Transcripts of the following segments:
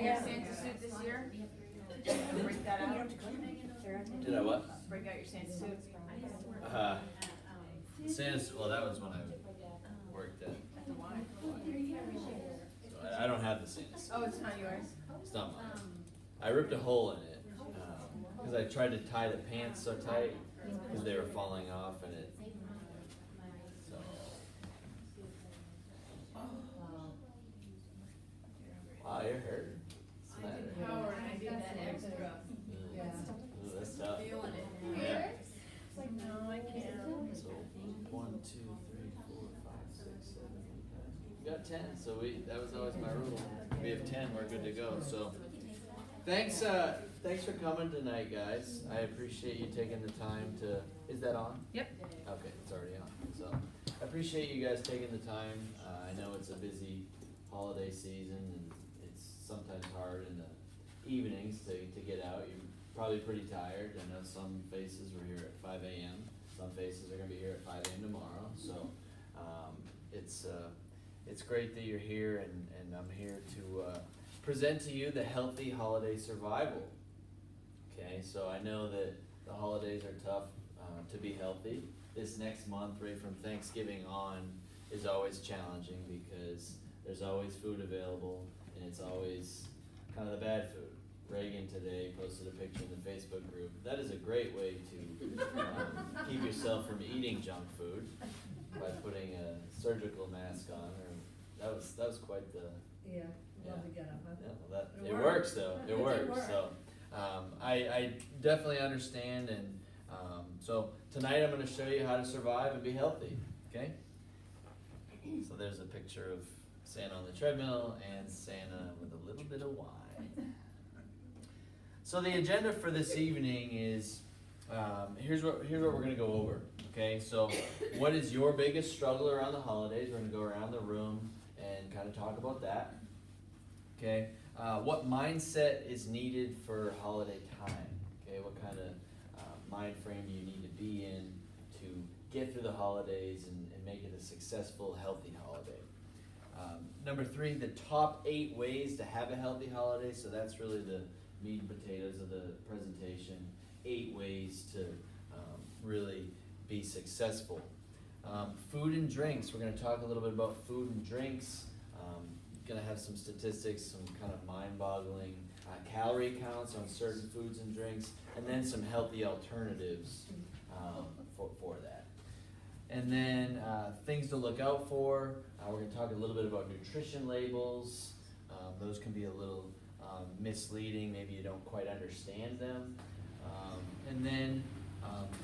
in your Santa suit this year? Break that out. Did I what? Break out your Santa suit. Santa's, well, that was when I worked at, The wine. so I don't have the Santa suit. Oh, it's not yours? It's not mine. I ripped a hole in it, because I tried to tie the pants so tight, because they were falling off and it, so. Wow, you're hurt. Howard, I did that extra. Ooh, that's tough. Feeling it. Yeah. It's like, no, I can't. So 1, 2, 3, 4, 5, 6, 7, 8, 9. We got 10, so that was always my rule. We have 10, we're good to go. So thanks for coming tonight, guys. I appreciate you taking the time to. Is that on? Yep. Okay, it's already on. So I appreciate you guys taking the time. I know it's a busy holiday season, and it's sometimes hard in the evenings to get out. You're probably pretty tired. I know some faces were here at 5 a.m. Some faces are going to be here at 5 a.m. tomorrow. So it's great that you're here, and I'm here to present to you the Healthy Holiday Survival. Okay, so I know that the holidays are tough to be healthy. This next month, right from Thanksgiving on, is always challenging because there's always food available, and it's always kind of the bad food. Reagan today posted a picture in the Facebook group. That is a great way to keep yourself from eating junk food by putting a surgical mask on. That was quite the. Yeah, love to get up, huh? Yeah, well, it works though. It works. So I definitely understand, and so tonight I'm going to show you how to survive and be healthy. Okay. So there's a picture of Santa on the treadmill and Santa with a little bit of wine. So the agenda for this evening is here's what we're going to go over. Okay, so what is your biggest struggle around the holidays? We're going to go around the room and kind of talk about that. Okay, what mindset is needed for holiday time? Okay, what kind of mind frame do you need to be in to get through the holidays and make it a successful, healthy holiday? Number 3, the top 8 ways to have a healthy holiday. So that's really the meat and potatoes of the presentation. 8 ways to really be successful. Food and drinks. We're going to talk a little bit about food and drinks. Going to have some statistics, some kind of mind-boggling calorie counts on certain foods and drinks, and then some healthy alternatives for that. And then things to look out for. We're going to talk a little bit about nutrition labels. Those can be a little misleading. Maybe you don't quite understand them. And then,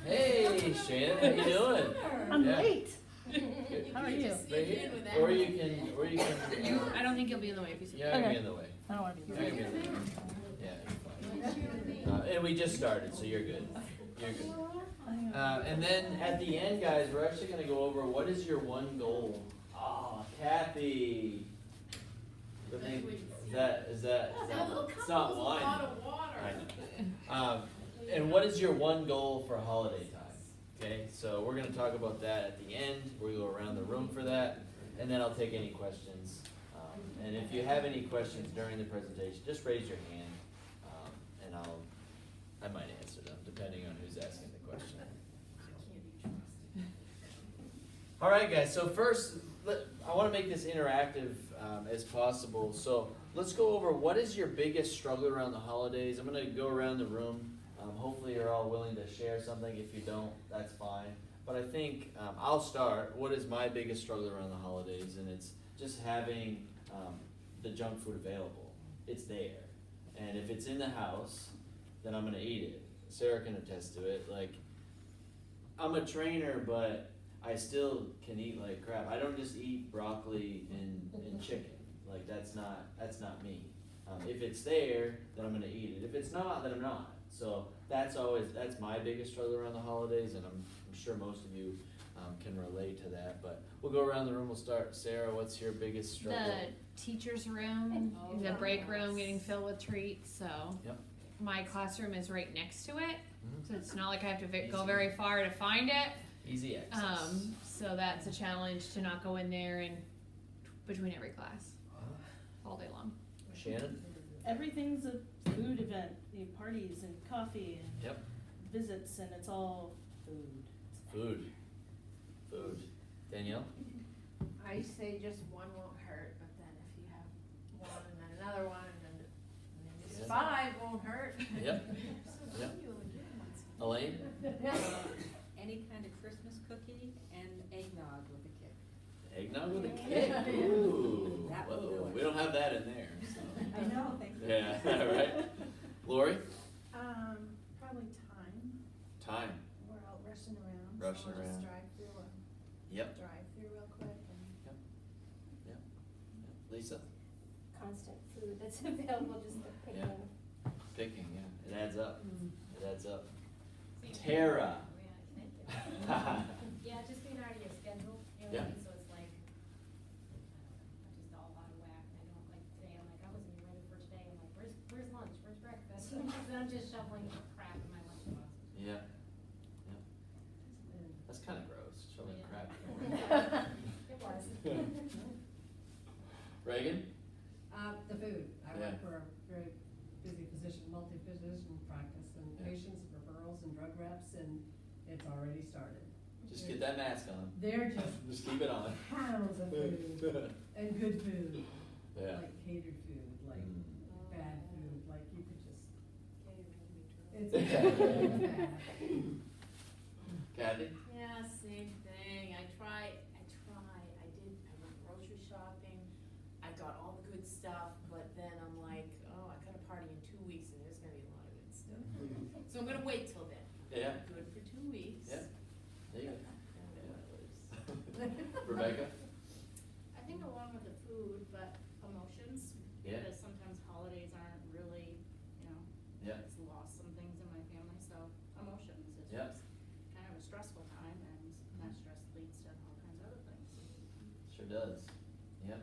hey, Shannon, how you doing? I'm late. Good. How are you? Right here. Or you can. I don't think you'll be in the way if you sit. Yeah, you'll be in the way. I don't want to be in Yeah, the you'll way. be in the way. Yeah, you're fine. And we just started, so you're good. You're good. And then at the end, guys, we're actually going to go over what is your one goal. Oh, Kathy. Is that it's not wine. I know. And what is your one goal for holiday time? Okay, so we're going to talk about that at the end. We'll go around the room for that, and then I'll take any questions. And if you have any questions during the presentation, just raise your hand, and I might answer them depending on who's asking the question. All right, guys. So first, I want to make this interactive as possible. So let's go over what is your biggest struggle around the holidays. I'm going to go around the room. Hopefully you're all willing to share something. If you don't, that's fine. But I think I'll start. What is my biggest struggle around the holidays? And it's just having the junk food available. It's there. And if it's in the house, then I'm going to eat it. Sarah can attest to it. Like, I'm a trainer, but I still can eat like crap. I don't just eat broccoli and chicken. Like, that's not me. If it's there, then I'm going to eat it. If it's not, then I'm not. So that's my biggest struggle around the holidays, and I'm sure most of you can relate to that. But we'll go around the room. We'll start. Sarah, what's your biggest struggle? The teacher's room, the break room getting filled with treats. So Yep. my classroom is right next to it, Mhm. so it's not like I have to go very far to find it. Easy access. So that's a challenge to not go in there and between every class all day long. Shannon? everything's a food event, parties and coffee and Yep. visits, and it's all food. Food. Danielle? I say just one won't hurt, but then if you have one and then another one and then just Yeah. 5 won't hurt. Yep. Yep. Elaine? Any kind of Christmas cookie and eggnog with a kick. Eggnog with a kick. Ooh. That will do Whoa. it. We don't have that in there. So. I know, thank you. Yeah, right. Lori? Probably time. Time. We're out rushing around. Rushing So we'll around. just drive through and Yep. drive through real quick and. Lisa? Constant food that's available, just the picking. Yeah. Picking, yeah. It adds up. Mm. It adds up. Tara? Yeah, just being out of your schedule, you know, Yeah. so it's like, just all out of whack, and I don't, like, today, I'm like, I wasn't even ready for today, I'm like, where's lunch, where's breakfast? And I'm just shoveling crap in my lunchbox. Yeah. Yeah. That's kind of gross. Shoveling Yeah. crap. It was. Reagan? The food. I Yeah. work for a very busy physician, multi-physician practice, and Yeah. patients, referrals, and drug reps, and it's already started. Just get that mask on. They're just Just keep it on. pounds of food, and good food, Yeah. like catered food, like Mm. bad food, like you could just, it's Yeah. bad. Kathy? Yeah, same thing. I went grocery shopping. I got all the good stuff, but then I'm like, oh, I got a party in 2 weeks and there's gonna be a lot of good stuff. So I'm gonna wait till then. Yeah. Good for 2 weeks. Yeah. There you go. And then others. Rebecca? I think along with the food, but emotions, Yeah. because sometimes holidays aren't really, you know, Yeah. it's lost some things in my family, so emotions is Yeah. just kind of a stressful time, and that stress leads to all kinds of other things. Sure does. Yep.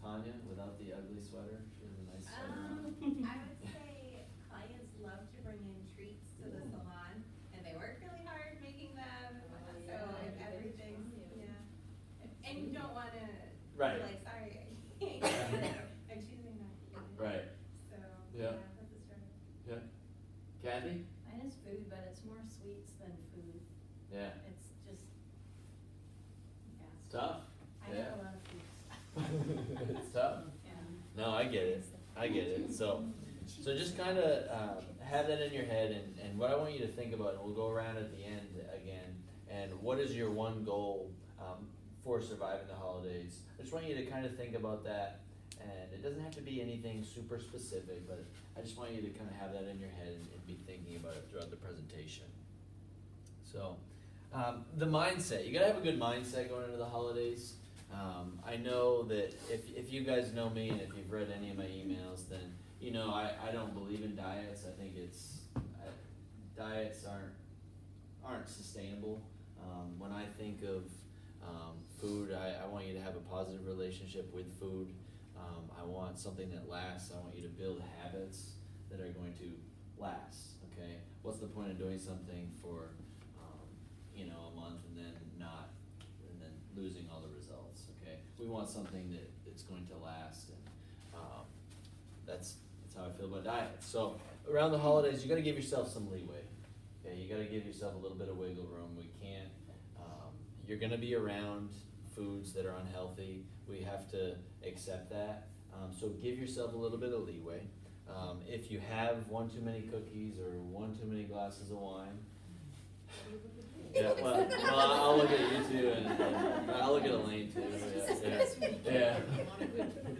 Tanya, without the ugly sweater, she has a nice sweater on. I would say clients love to bring in treats to the salon, and they work really hard making them, so if everything's, and you don't wanna Right. be like, sorry, I can't get it, I'm choosing not to eat it. Right. So, Yeah. that's a struggle. Yeah. Kathy? Mine is food, but it's more sweets than food. Yeah. It's just, Tough. I Yeah. have a lot of food. It's tough. Yeah. No, I get it. I get it. So just kind of have that in your head, and what I want you to think about, and we'll go around at the end again, and what is your one goal for surviving the holidays? I just want you to kind of think about that, and it doesn't have to be anything super specific, but I just want you to kind of have that in your head and be thinking about it throughout the presentation. So, the mindset, you gotta have a good mindset going into the holidays. I know that if you guys know me and if you've read any of my emails, then you know I don't believe in diets. I think diets aren't sustainable. When I think of food, I want you to have a positive relationship with food. I want something that lasts. I want you to build habits that are going to last. Okay, what's the point of doing something for a month and then losing all the results? Okay, we want something that's going to last, and that's how I feel about diets. So around the holidays, you got to give yourself some leeway. Okay, you got to give yourself a little bit of wiggle room. We can't. You're going to be around foods that are unhealthy. We have to accept that. So give yourself a little bit of leeway. If you have one too many cookies or one too many glasses of wine. Yeah, well, I'll look at you too, and I'll look at Elaine too. Yeah.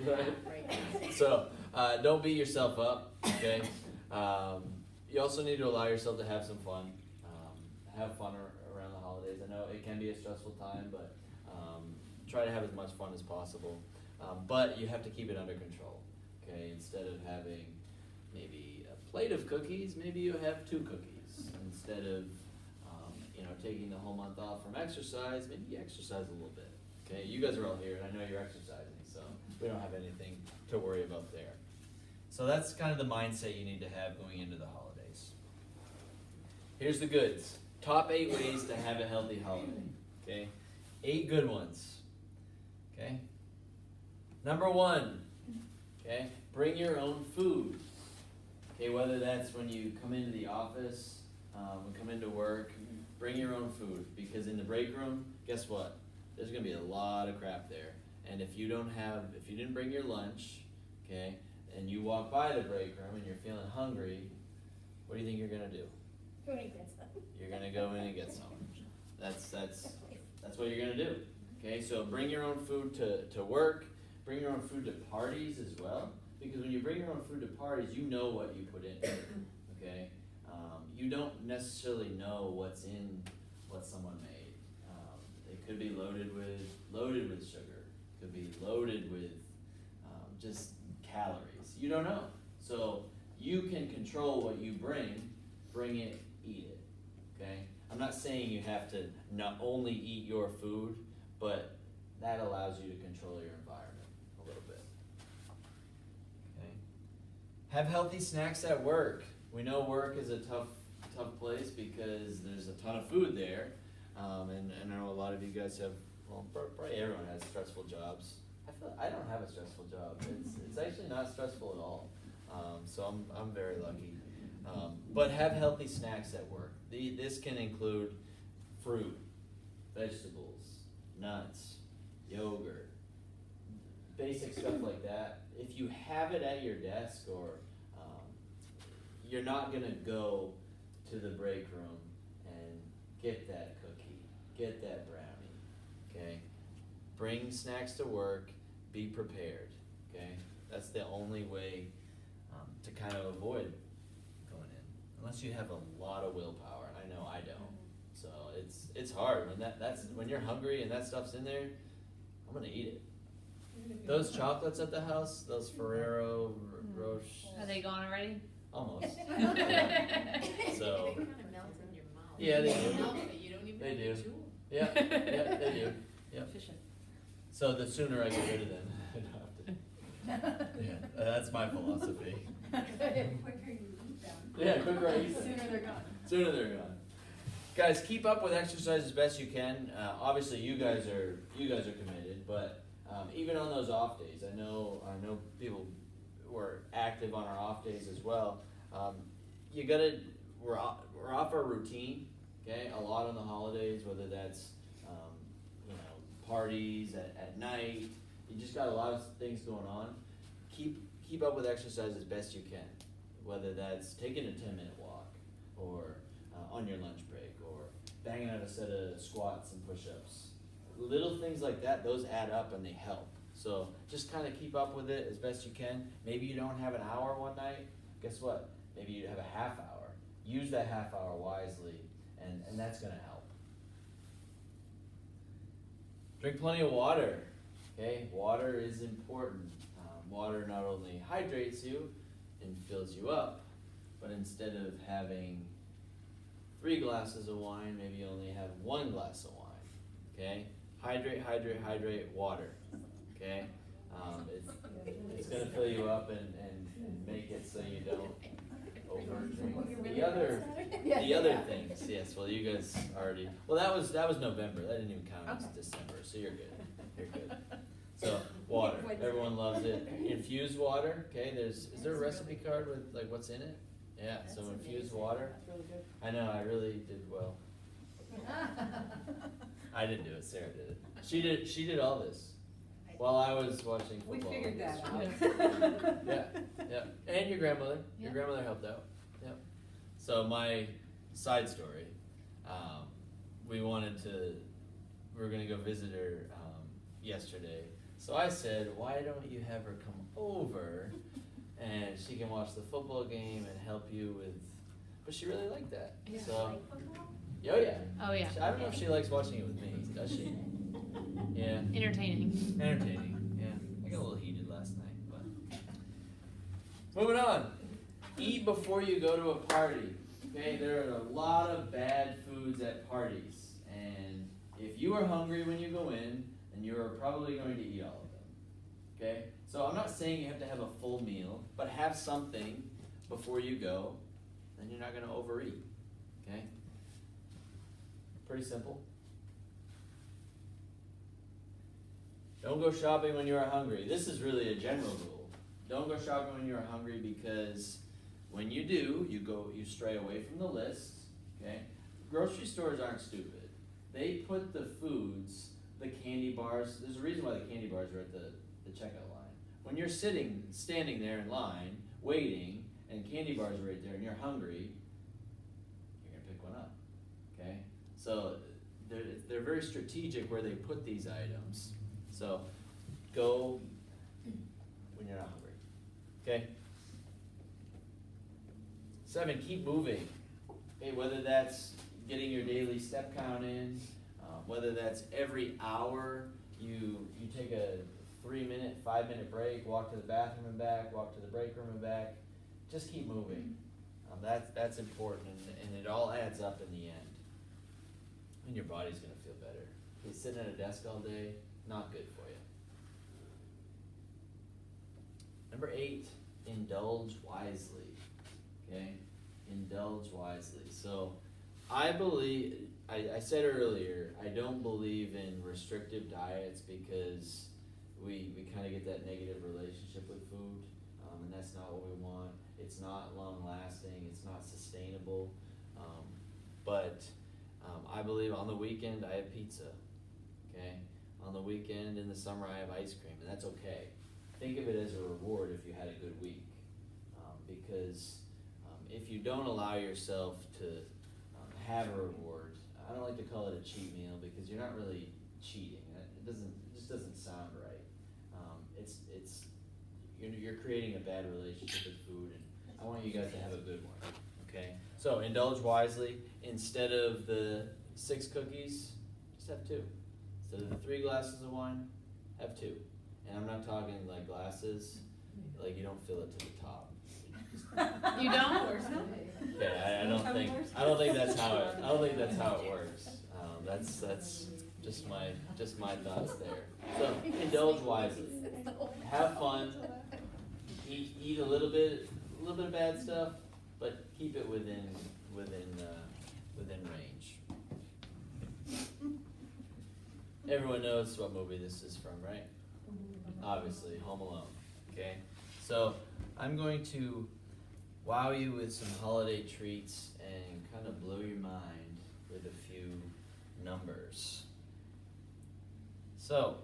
Right. So don't beat yourself up. Okay. You also need to allow yourself to have some fun. Have fun around the holidays. I know it can be a stressful time, but try to have as much fun as possible. But you have to keep it under control. Okay. Instead of having maybe a plate of cookies, maybe you have 2 cookies. Instead of taking the whole month off from exercise, maybe you exercise a little bit. Okay, you guys are all here, and I know you're exercising, so we don't have anything to worry about there. So that's kind of the mindset you need to have going into the holidays. Here's the goods. Top 8 ways to have a healthy holiday. Okay, 8 good ones. Okay, number 1. Okay, bring your own food. Okay, whether that's when you come into the office, come into work, bring your own food, because in the break room, guess what? There's gonna be a lot of crap there. And if you didn't bring your lunch, okay, and you walk by the break room and you're feeling hungry, what do you think you're gonna do? Go and get some. You're gonna go in and get some. That's what you're gonna do. Okay, so bring your own food to work, bring your own food to parties as well, because when you bring your own food to parties, you know what you put in. Okay, you don't necessarily know what's in what someone made. It could be loaded with sugar. It could be loaded with just calories. You don't know. So you can control what you bring it, eat it. Okay? I'm not saying you have to not only eat your food, but that allows you to control your environment a little bit. Okay? Have healthy snacks at work. We know work is a tough place because there's a ton of food there. And I know a lot of you guys have, well, probably everyone has stressful jobs. I feel I don't have a stressful job. It's actually not stressful at all. So I'm very lucky. But have healthy snacks at work. This can include fruit, vegetables, nuts, yogurt, basic stuff like that. If you have it at your desk, or you're not gonna go to the break room and get that cookie, get that brownie, okay? Bring snacks to work, be prepared, okay? That's the only way to kind of avoid going in, unless you have a lot of willpower, and I know I don't. So it's hard when when you're hungry and that stuff's in there. I'm gonna eat it. Those chocolates at the house, those Ferrero Rocher. Are they gone already? Almost. So They kind of melt in your mouth. Yeah, they You do. melt it, you don't even They have to do. chew 'em. yeah, they do. Yep. Efficient. So the sooner I get rid of them, I don't have to. Yeah, that's my philosophy. Quicker you eat them. Yeah, quicker I eat them. Sooner they're gone. Sooner they're gone. Guys, keep up with exercise as best you can. Obviously, you guys are committed, but even on those off days, I know people were active on our off days as well. We're off our routine. Okay, a lot on the holidays, whether that's parties at night. You just got a lot of things going on. Keep up with exercise as best you can, whether that's taking a 10-minute walk, or on your lunch break, or banging out a set of squats and push-ups. Little things like that, those add up and they help. So just kind of keep up with it as best you can. Maybe you don't have an hour one night. Guess what? Maybe you have a half hour. Use that half hour wisely, and that's going to help. Drink plenty of water. Okay, water is important. Water not only hydrates you and fills you up, but instead of having 3 glasses of wine, maybe you only have 1 glass of wine. Okay, hydrate, water. Okay, it's gonna fill you up and make it so you don't overdrink. The other things, yes. Well, you guys already. Well, that was November. That didn't even count as December, so you're good. You're good. So water, everyone loves it. Infused water. Okay, is there a recipe card with like what's in it? Yeah. So infused water. That's really good. I know. I really did well. I didn't do it. Sarah did it. She did all this while I was watching football. We figured that out. Yeah. And your grandmother. Your Yeah. grandmother helped out. Yep. So my side story, we were gonna go visit her yesterday. So I said, why don't you have her come over and she can watch the football game and help you with, but she really liked that. Yeah. So, yeah. Oh yeah, I don't know if she likes watching it with me, does she? Yeah. entertaining. Entertaining, yeah. I got a little heated last night, but. Moving on. Eat before you go to a party. Okay, there are a lot of bad foods at parties. And if you are hungry when you go in, then you are probably going to eat all of them. Okay? So I'm not saying you have to have a full meal, but have something before you go, then you're not going to overeat. Okay? Pretty simple. Don't go shopping when you are hungry. This is really a general rule. don't go shopping when you're hungry, because when you do, you stray away from the list, okay? Grocery stores aren't stupid. They put the foods, the candy bars, there's a reason why the candy bars are at the checkout line. When you're standing there in line, waiting, and candy bars are right there, and you're hungry, you're gonna pick one up, okay? So they're very strategic where they put these items. So go when you're not hungry, okay? 7, keep moving. Okay, whether that's getting your daily step count in, whether that's every hour you take a 3-minute, 5-minute break, walk to the bathroom and back, walk to the break room and back. Just keep moving. That's important, and it all adds up in the end. And your body's gonna feel better. Okay, sitting at a desk all day, not good for you. Number 8, indulge wisely. Okay, indulge wisely. So I believe, I said earlier, I don't believe in restrictive diets because we kind of get that negative relationship with food, and that's not what we want. It's not long lasting, it's not sustainable, but I believe on the weekend I have pizza, okay? On the weekend in the summer I have ice cream, and that's okay. Think of it as a reward if you had a good week, because if you don't allow yourself to have a reward, I don't like to call it a cheat meal because you're not really cheating. It just doesn't sound right. You're creating a bad relationship with food, and I want you guys to have a good one. Okay, so indulge wisely. Instead of the 6 cookies, just have 2. Instead of the 3 glasses of wine, have 2. And I'm not talking like glasses, like you don't fill it to the top. You don't? Okay, I don't think that's how it works. That's just my thoughts there. So indulge wisely. Have fun. Eat a little bit of bad stuff, but keep it within range. Everyone knows what movie this is from, right? Obviously, Home Alone. Okay, so I'm going to wow you with some holiday treats and kind of blow your mind with a few numbers. So,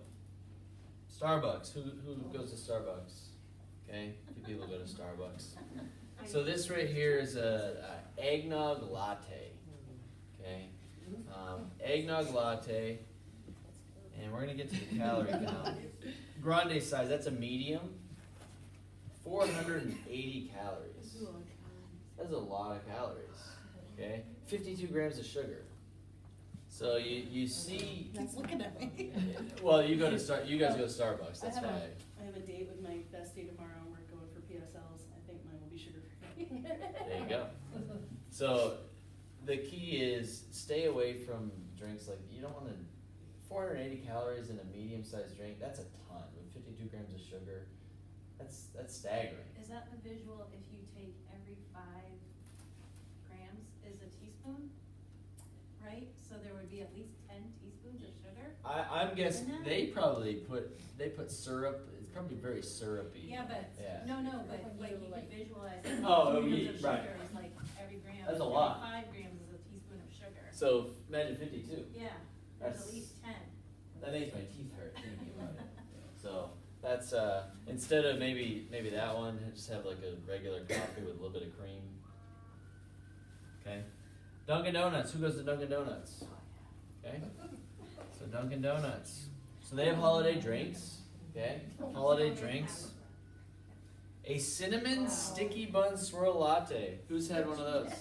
Starbucks. Who goes to Starbucks? Okay, a few people go to Starbucks. So this right here is a eggnog latte. Okay, eggnog latte, and we're gonna get to the calorie count. Grande size. That's a medium. 480 calories. That's a lot of calories. Okay, 52 grams of sugar. So you see. He's looking at me. Well, you guys go to Starbucks. That's fine. I have a date with my bestie tomorrow. We're going for PSLs. I think mine will be sugar-free. There you go. So the key is stay away from drinks like, you don't want to, 480 calories in a medium-sized drink, that's a ton. With 52 grams of sugar, that's staggering. Is that the visual if you take every 5 grams is a teaspoon, right? So there would be at least 10 teaspoons of sugar? I'm guessing Isn't that- they probably put syrup. It's probably very syrupy. Yeah, but, Yeah. no, but like you could visualize. Oh, grams of right. sugar is like every gram. That's a every lot. 5 grams is a teaspoon of sugar. So imagine 52. Yeah, there's That's- at least 10. That makes my teeth hurt thinking about it. So that's instead of maybe that one, just have like a regular coffee with a little bit of cream. Okay. Dunkin' Donuts. Who goes to Dunkin' Donuts? Okay. So Dunkin' Donuts. So they have holiday drinks. Okay. Holiday drinks. A cinnamon sticky bun swirl latte. Who's had one of those?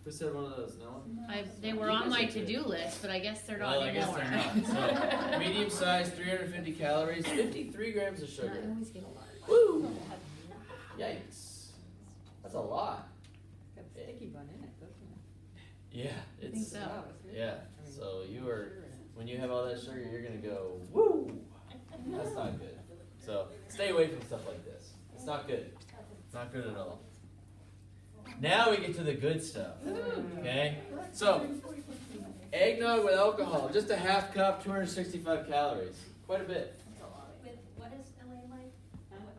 Who's had one of those? No one? They were on my to-do list, but I guess they're not Well, I guess anymore. they're not. So medium size, 350 calories, 53 grams of I sugar. always get a lot. Woo! Yikes. That's a lot. Got sticky bun in it, doesn't it? Yeah, I think it's so. yeah. So when you have all that sugar, you're gonna go woo. That's not good. So stay away from stuff like this. It's not good. It's not good at all. Now we get to the good stuff. Okay? So eggnog with alcohol, just a half cup, 265 calories. Quite a bit. With, what is LA like?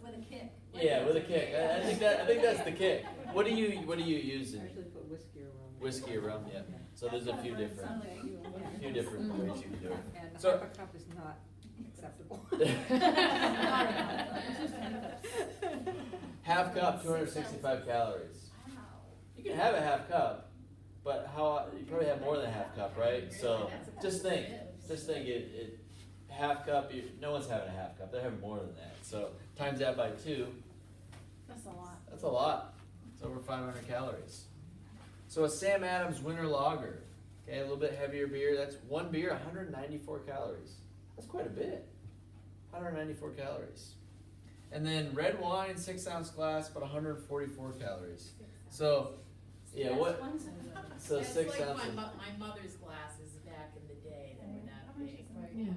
With a kick. Yeah, with a kick. I think that's the kick. What do you use I in usually put whiskey or rum. whiskey or rum? Yeah. So there's a few different ways you can do it. And So- half a cup is not acceptable. Half cup, 265 calories. You can have a half cup, but you probably have more than a half cup, right? So just think it half cup. No one's having a half cup. They're having more than that. So times that by 2. That's a lot. That's a lot. It's over 500 calories. So a Sam Adams Winter Lager, okay, a little bit heavier beer. That's one beer, 194 calories. That's quite a bit. 194 calories. And then red wine, 6-ounce glass, about 144 calories. So, yeah, what? So That's 6 like ounces. my mother's glasses back in the day that were not big. Yeah.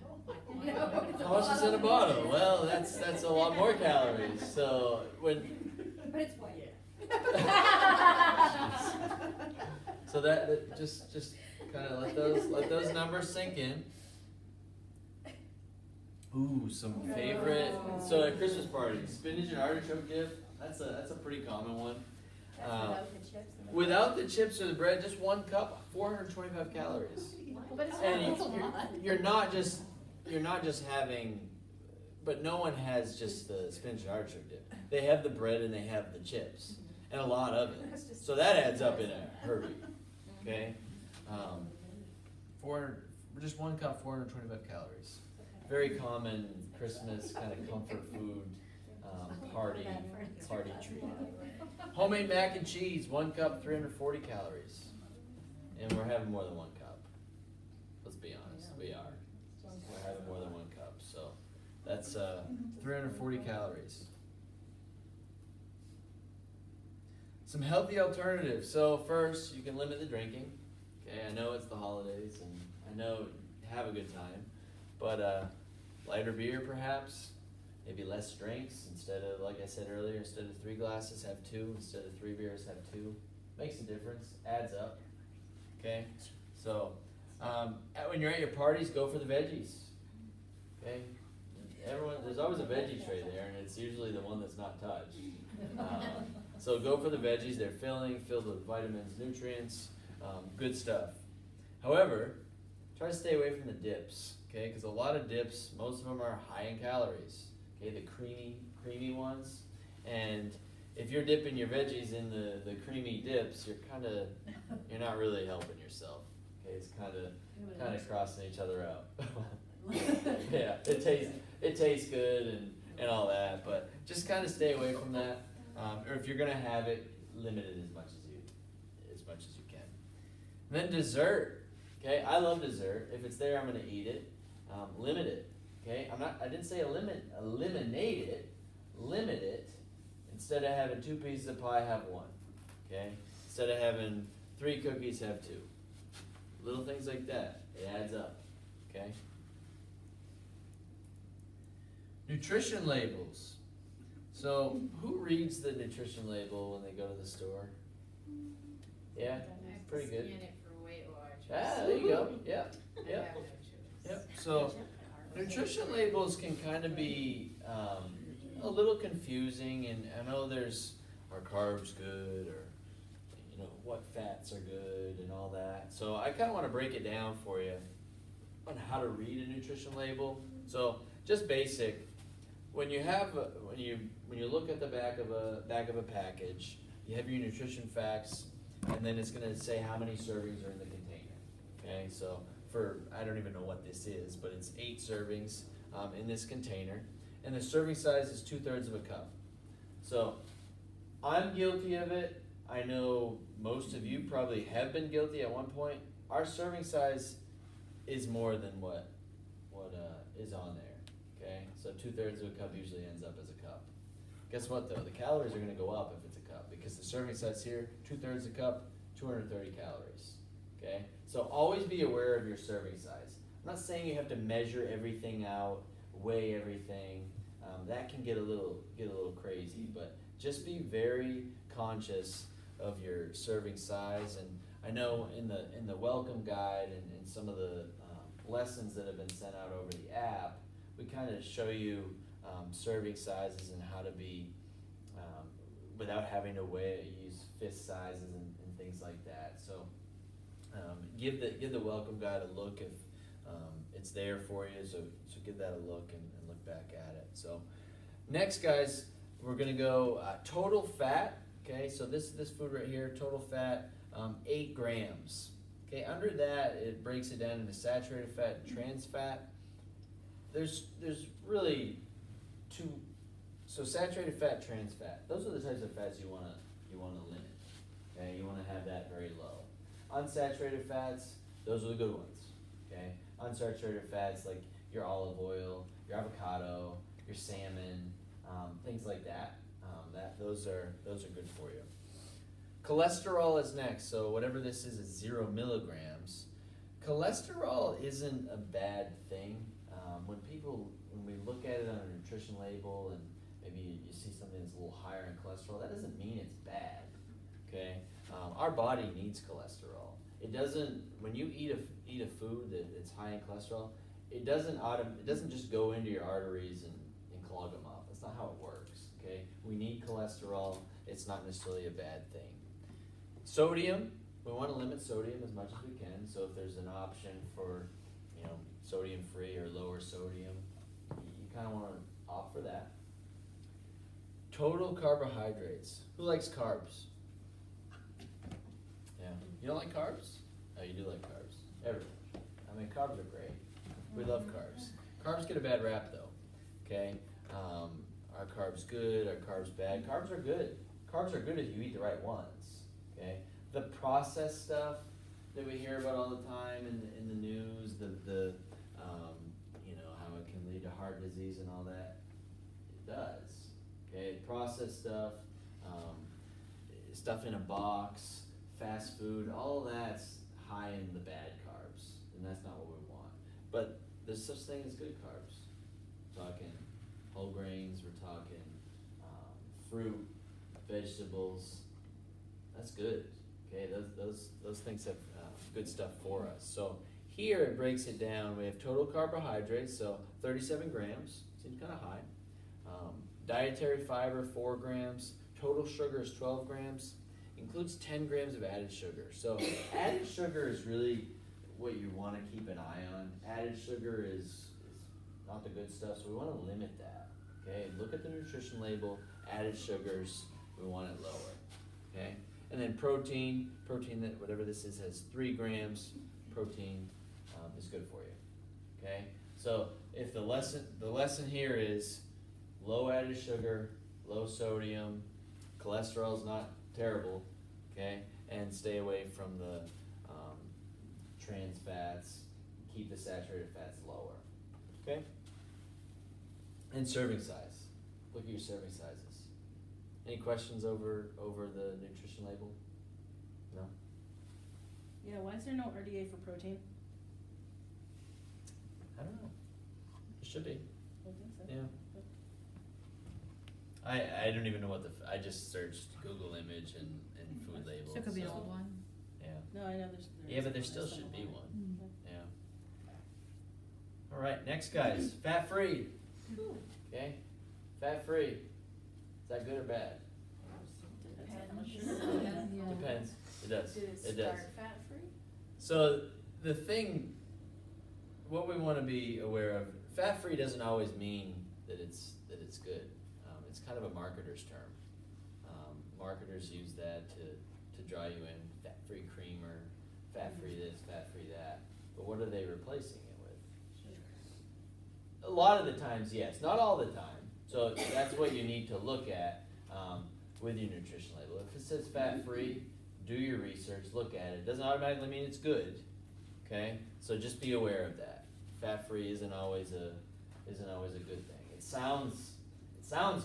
How much is in a bottle? Well, that's a lot more calories. So when. But it's white. So that just kind of let those numbers sink in. Ooh, some favorite. So at Christmas parties, spinach and artichoke dip. That's a pretty common one. Without the chips or the bread, just 1 cup, 425 calories. But it's And that's a lot. you're not just having, but no one has just the spinach and artichoke dip. They have the bread and they have the chips, and a lot of it. So that adds up in a hurry. Okay, just 1 cup, 425 calories. Very common Christmas kind of comfort food party treat. Homemade mac and cheese, 1 cup, 340 calories, and we're having more than 1 cup. Let's be honest, we are. We're having more than 1 cup, so that's 340 calories. Some healthy alternatives. So first, you can limit the drinking. Okay, I know it's the holidays, and I know have a good time, but lighter beer perhaps, maybe less drinks. Instead of, like I said earlier, instead of 3 glasses, have 2. Instead of 3 beers, have 2. Makes a difference, adds up. Okay, so when you're at your parties, go for the veggies. Okay, there's always a veggie tray there, and it's usually the one that's not touched. So go for the veggies. They're filled with vitamins, nutrients, good stuff. However, try to stay away from the dips, okay? Because a lot of dips, most of them are high in calories. Okay, the creamy ones. And if you're dipping your veggies in the creamy dips, you're not really helping yourself. Okay, it's kind of crossing each other out. Yeah, it tastes good and all that, but just kind of stay away from that. Or if you're gonna have it, limit it as much as you can. And then dessert. Okay, I love dessert. If it's there, I'm gonna eat it. Limit it. Okay, I didn't say eliminate it. Limit it. Instead of having 2 pieces of pie, have 1. Okay, instead of having 3 cookies, have 2. Little things like that. It adds up. Okay. Nutrition labels. So, who reads the nutrition label when they go to the store? Yeah, pretty good. Scan it for Weight Watchers. Ah, there you go. Yeah, I yeah, have no choice. yep. So, nutrition labels can kind of be a little confusing, and I know are carbs good, or what fats are good, and all that. So, I kind of want to break it down for you on how to read a nutrition label. So, just basic. When you look at the back of a package, you have your nutrition facts, and then it's going to say how many servings are in the container. Okay, so I don't even know what this is, but it's 8 servings in this container, and the serving size is 2/3 of a cup. So I'm guilty of it. I know most of you probably have been guilty at one point. Our serving size is more than what is on there. Okay, so 2/3 of a cup usually ends up as a cup. Guess what though? The calories are going to go up if it's a cup, because the serving size here, 2/3 a cup, 230 calories. Okay, so always be aware of your serving size. I'm not saying you have to measure everything out, weigh everything. That can get a little crazy, but just be very conscious of your serving size. And I know in the welcome guide and some of the lessons that have been sent out over the app, we kind of show you serving sizes and how to be without having to weigh it, use fist sizes and things like that. So give the welcome guide a look if it's there for you. So give that a look and look back at it. So next, guys, we're gonna go total fat. Okay, so this food right here, total fat, 8 grams. Okay, under that it breaks it down into saturated fat and trans fat. There's really two. So saturated fat, trans fat. Those are the types of fats you wanna limit. Okay, you wanna have that very low. Unsaturated fats, those are the good ones. Okay, unsaturated fats like your olive oil, your avocado, your salmon, things like that. Those are good for you. Cholesterol is next. So whatever this is 0 milligrams. Cholesterol isn't a bad thing. When we look at it on a nutrition label and maybe you see something that's a little higher in cholesterol, that doesn't mean it's bad. Okay, our body needs cholesterol. It doesn't. When you eat a food that's high in cholesterol, it doesn't just go into your arteries and clog them up. That's not how it works. Okay, we need cholesterol. It's not necessarily a bad thing. Sodium, we want to limit sodium as much as we can. So if there's an option for, sodium free or lower sodium, you kind of want to opt for that. Total carbohydrates. Who likes carbs? Yeah. You don't like carbs? Oh, you do like carbs. Everyone. I mean, carbs are great. We love carbs. Carbs get a bad rap though. Okay. Are carbs good? Are carbs bad? Carbs are good. Carbs are good if you eat the right ones. Okay. The processed stuff that we hear about all the time in the news, how it can lead to heart disease and all that, it does. Okay, processed stuff, stuff in a box, fast food, all that's high in the bad carbs, and that's not what we want. But there's such thing as good carbs. We're talking whole grains, we're talking fruit, vegetables. That's good. Okay, those things have good stuff for us. So here it breaks it down. We have total carbohydrates, so 37 grams. Seems kind of high. Dietary fiber, 4 grams. Total sugar is 12 grams. Includes 10 grams of added sugar. So added sugar is really what you want to keep an eye on. Added sugar is not the good stuff, so we want to limit that. Okay, look at the nutrition label. Added sugars, we want it lower. Okay, and then protein that whatever this is has 3 grams. Protein is good for you. Okay, so if the lesson here is low added sugar, low sodium, cholesterol's not terrible, okay, and stay away from the trans fats, keep the saturated fats lower, okay? And serving size. Look at your serving sizes. Any questions over the nutrition label? No? Yeah, why is there no RDA for protein? I don't know. It should be. I think so. Yeah. I don't even know I just searched Google image and food labels. So it could be an old one. Yeah. No, I know there's. Yeah, but there still should be one. Yeah. All right, next guys, fat free. Okay, fat free. Is that good or bad? Depends. It does. Did it It does. start fat-free? So the thing, what we want to be aware of, fat free doesn't always mean that it's good. It's kind of a marketer's term. Marketers use that to draw you in. Fat free creamer, fat free this, fat free that. But what are they replacing it with? A lot of the times, yes. Not all the time. So that's what you need to look at with your nutrition label. If it says fat free, do your research, look at it. It doesn't automatically mean it's good. Okay? So just be aware of that. Fat free isn't always a good thing. It sounds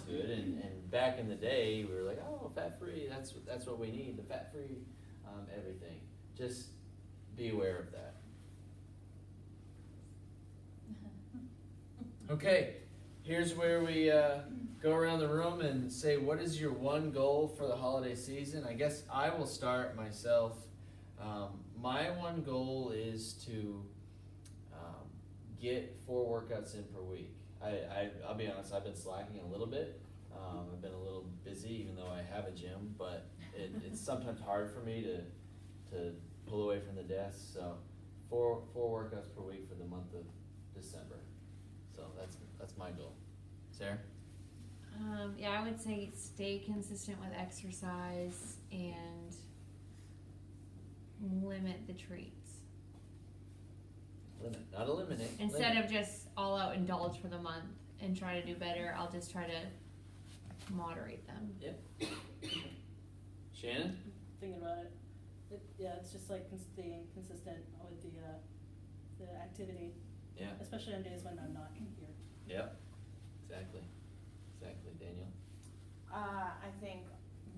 good, and back in the day we were like, oh, fat free, that's what we need, the fat free everything. Just be aware of that. Okay, here's where we go around the room and say, what is your one goal for the holiday season? I guess I will start myself. My one goal is to get 4 workouts in per week. I'll be honest, I've been slacking a little bit. I've been a little busy, even though I have a gym, but it's sometimes hard for me to pull away from the desk, so 4 workouts per week for the month of December. So that's my goal. Sarah? Yeah, I would say stay consistent with exercise and limit the treats. Limit, not eliminate. Instead of just all out indulge for the month and try to do better, I'll just try to moderate them. Yep. Shannon? Thinking about it, yeah, it's just like staying consistent with the activity, Yeah. especially on days when I'm not here. Yep. Exactly. Daniel? I think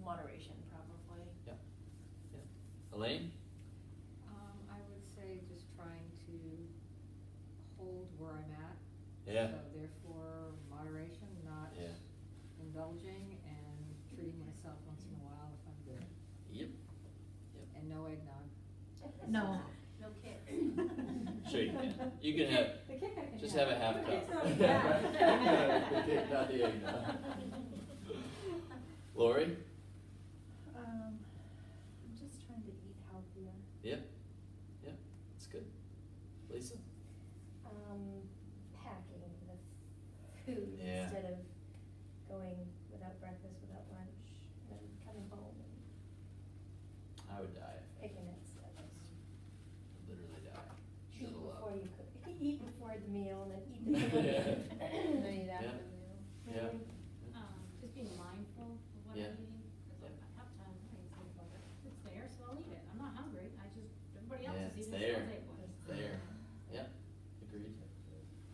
moderation, probably. Elaine? I would say just trying to hold where I'm at. Yeah. So therefore, moderation, not Yeah. indulging and treating myself once in a while if I'm good. Yep. And no eggnog. No. No kick. Sure you can. You can have, The kick I can just have a half The cup. kick's not bad. The kick, not the eggnog. Lori? I'm just trying to eat healthier. Yep. That's good. Lisa? Packing the food Yeah. instead of going without breakfast, without lunch, and then coming home and I would die. picking at stuff. Literally die. Eat Shrivel before up. you cook, eat before the meal and then eat the meal. Yeah. And then eat after Yeah. the meal. Yeah. Just being mindful of what Yeah. I'm eating, cause like I have time, I can think about it, it's there, so I'll eat it, I'm not hungry, everybody else Yeah, is it's eating, so there. I'll take one. It's there. Yep. Agreed.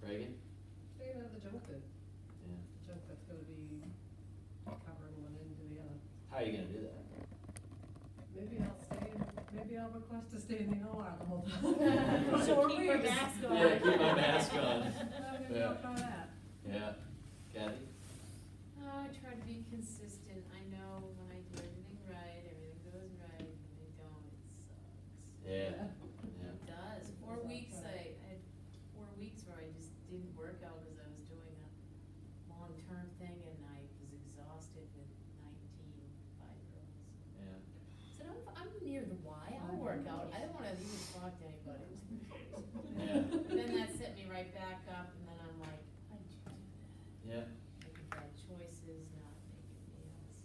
Reagan? Staying out of the junk food, Yeah. junk that's gonna be covering one end to the other. How are you gonna do that? Maybe I'll request to stay in the OR the whole time. So keep your mask on. Yeah, keep my mask on. Maybe Yeah. I'll try that. Yeah. Kathy? I try to be consistent. I know when I do everything right, everything goes right. When I don't, it sucks. Yeah. It does. 4 weeks, I had 4 weeks where I just didn't work out because I was doing a long-term thing and I was exhausted with 19 5-year-olds. Yeah. So I'm near the Y, I'll work out. I don't wanna even talk to anybody. Yeah. Then that set me right back up and then I'm like, why'd you do that? Yeah. Making bad choices, not making meals.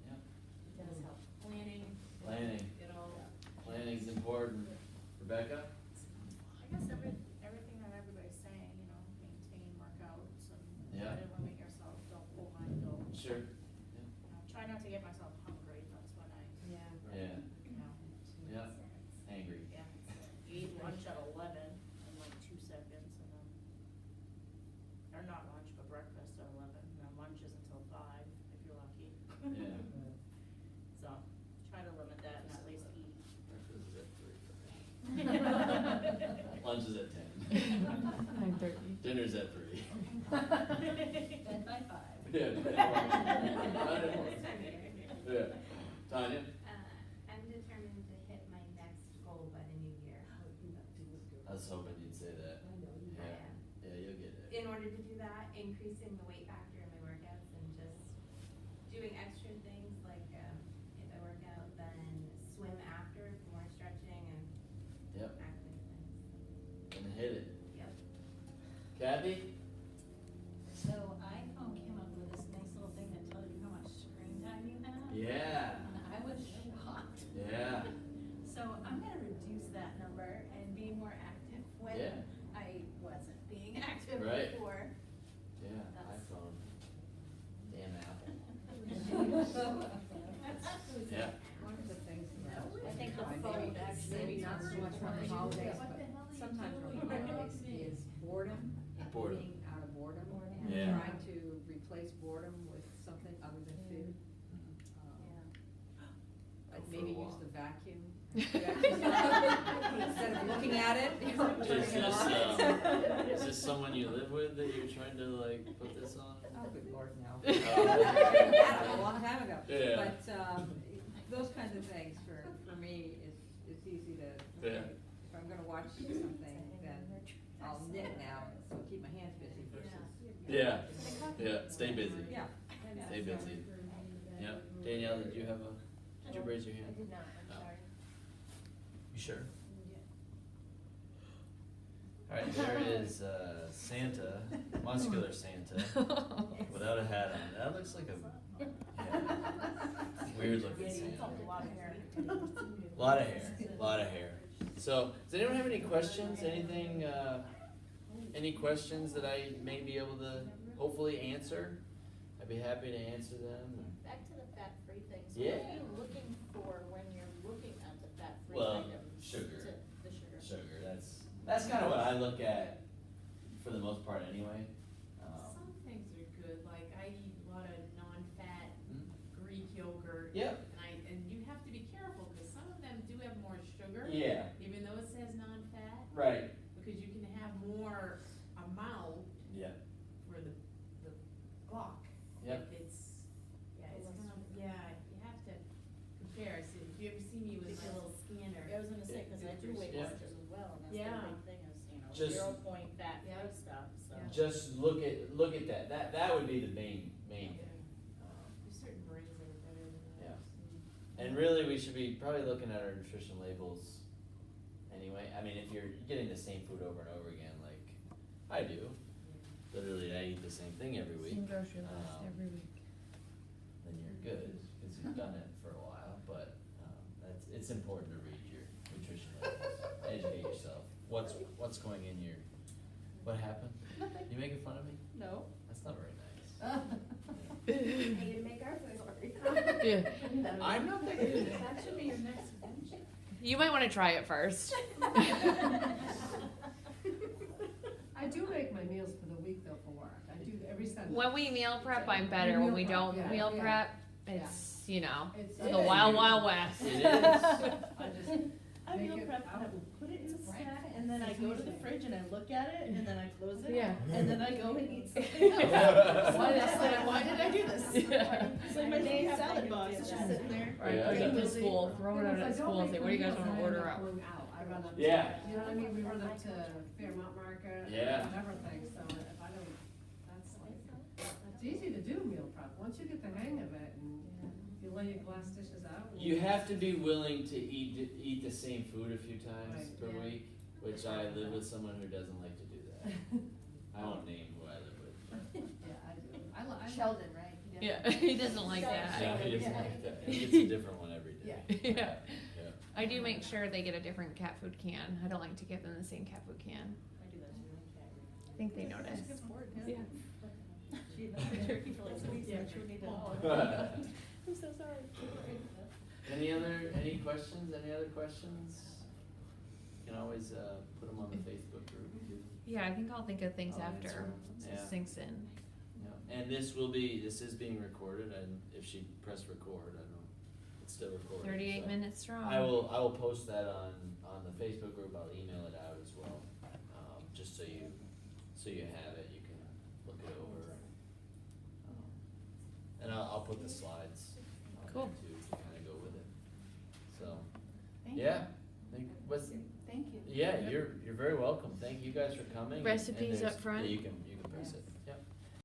Yeah. It does help. Planning. Planning. Get all. Planning's important. Rebecca? I guess everything that everybody's saying, maintain workouts and Yeah. try to limit yourself, don't pull my goals. Sure. Try not to get myself hungry, that's when I, Yeah. Yeah. Yeah. Angry. yeah. You eat lunch at 11 in like 2 seconds and then, or not lunch, but breakfast at 11, and then lunch is until 5, if you're lucky. Yeah. So, try to limit that and at least eat. Breakfast is at 3:30. Lunch is at 10. 9:30. Dinner's at 3. Bed by 5. Yeah. Yeah. Tanya? I'm determined to hit my next goal by the new year. I was hoping you'd say that. Yeah. Yeah, you'll get it. In order to do that, increasing the weight factor in my workouts and just doing extra things like, if I work out, then swim after for more stretching and Yep. active things. And hit it. Yep. Kathy? So iPhone came up with this nice little thing that tells you how much screen time you have. Yeah. And I was shocked. Yeah. So I'm gonna reduce that number and be more active when Yeah. I wasn't being active Right. before. Yeah. That's- iPhone. Damn Apple. That's- Yeah. One of the things that I think the maybe- phone actually maybe not so much around the holidays, What but the hell are you sometimes around the doing? holidays is boredom. Boredom. Eating out of boredom. Yeah. And trying to replace boredom with something other than food. Like Go for a maybe use walk. the vacuum. Instead of looking at it, turning Is it this, on. is this someone you live with that you're trying to like put this on? Oh, good lord, no. Oh. That a long time ago. Yeah. But, those kinds of things for me it's easy to, Yeah. okay, if I'm gonna watch something, then I'll knit now, so keep my hands busy versus. Yeah. Yeah. Stay busy. Yeah, Stay busy. Yep. Danielle, did you raise your hand? I did not, I'm No. sorry. You sure? Alright, there is Santa, muscular Santa, without a hat on. That looks like a weird looking Santa. Lot of hair. So, does anyone have any questions? Anything, any questions that I may be able to hopefully answer? I'd be happy to answer them. Back to the fat-free thing, so Yeah. what are you looking for when you're looking at the fat-free Well, items? sugar. The sugar. Sugar, that's kind of what I look at for the most part anyway. Some things are good, like I eat a lot of non-fat Hmm? Greek yogurt. Yep. And you have to be careful, cause some of them do have more sugar. Yeah, Even though it says non-fat, right. because you can have more amount Yeah. for the guac. Yep. It's you have to compare, so if you ever see me with my little scanner. I was gonna say, cause I do Weight Yeah. Watchers as well, and that's Yeah. the big thing is, Just- 0 point fat-free Yeah. stuff, so. Yeah. Just look at that. That would be the main thing. There's certain brands that are better than Yeah. others. And really, we should be probably looking at our nutrition labels anyway. I mean, if you're getting the same food over and over again, like I do, literally I eat the same thing every week. Same grocery list every week. Then you're good because you've done it for a while. But it's important to read your nutrition labels, educate yourself. What's going in your? What happened? Nothing. You making fun of me? No. That's not very nice. Are you gonna make our food? Yeah. I'm not that good. That should be your next venture. You might wanna try it first. I do make my meals for the week though for work. I do every Sunday. When we meal prep, I'm better. When we don't Yeah, meal yeah. prep, it's, you know, It's the wild, you- wild west. It is. I just I make meal it prep, and I out. will put it in the It's snack, breakfast. and then I It's go to the easy. fridge and I look at it, and then I close it, Yeah. and then I go and eat something else. Why did I do this? Yeah. It's like my daily salad box, it's just sitting there. Right, Yeah, I bring it got to that. school, throw it out If I at don't school, make say, my what do you guys meals, wanna I end order up out? going out. I run up to, Yeah. you know what I mean, we run up to Fairmont Market, Yeah. whatever thing, so if I don't, that's like, it's easy to do meal prep, once you get the hang of it and you lay your glass dishes out. and- You have to be willing to eat the same food a few times Right, per yeah. week, which I live with someone who doesn't like to do that. I won't name who I live with. Yeah, I do, I Sheldon, right? Yeah, he doesn't like that. Yeah, he doesn't Yeah. like that. He gets a different one every day. Yeah. Yeah. I do make sure they get a different cat food can. I don't like to give them the same cat food can. I do that too. I think they notice. It's sport, Yeah. She ate the turkey for like 2 weeks, and she would need to. I'm so sorry. Any questions? Any other questions? You can always put them on the Facebook group too. Yeah, I think I'll think of things I'll after. answer 'em. It Yeah. just sinks in. Yeah. And this is being recorded, and if she pressed record, I don't know, it's still recording. 38 so. minutes strong. I will post that on the Facebook group. I'll email it out as well, just so you have it. You can look it over, and I'll put the slides on Cool. there too to kind of go with it. So Thank you. yeah, Thank you. yeah, you're very welcome. Thank you guys for coming. and Recipes there's- up front? Yeah, you can